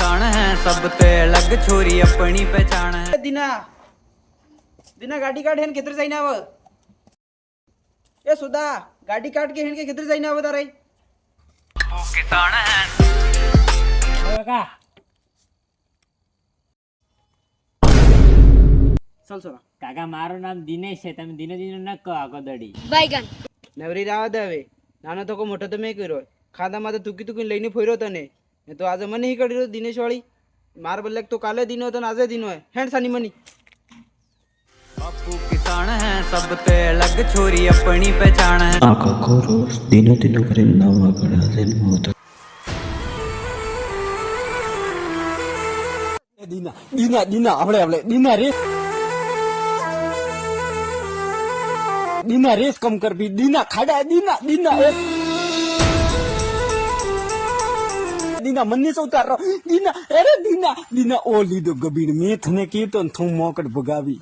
किसान है सब ते अलग छोरी अपनी पहचान है। दिना दिना गाड़ी काट हेन किधर जाइना आव ए सुधा गाड़ी काट के हेन के किधर जाइना आव तारे वो किसान है કાકા चल सोना કાકા મારું નામ દિનેશ છે તમે દિનો દિનો ન કહો આખો દડી बैगन નવરી રાવ દે હવે નાનો તો કો મોટો તો મેં કર્યો ખાધામાં તો તુકી તુકી લઈને ફર્યો તને ને તો આજે મને હી કરી રહ્યો દિનેશ વાળી માર બદલે તો કાલે દિનો હતો ને આજે દિનો હે હેડ સાની મની बापू किसान है सब ते अलग छोरी अपनी पहचान है। आका खोरो दिनो दिनो करीन नवा गड़ा जन्म होता દીના દીના દીના આપણે આપણે દીના રેસ કમ કરવી દીના ખાડા દીના દીના દીના મને સો ઉતારો દીના અરે દીના દીના ઓ લીધો ગબીડ મેં તને કીધો ને તું મોકટ ભગાવી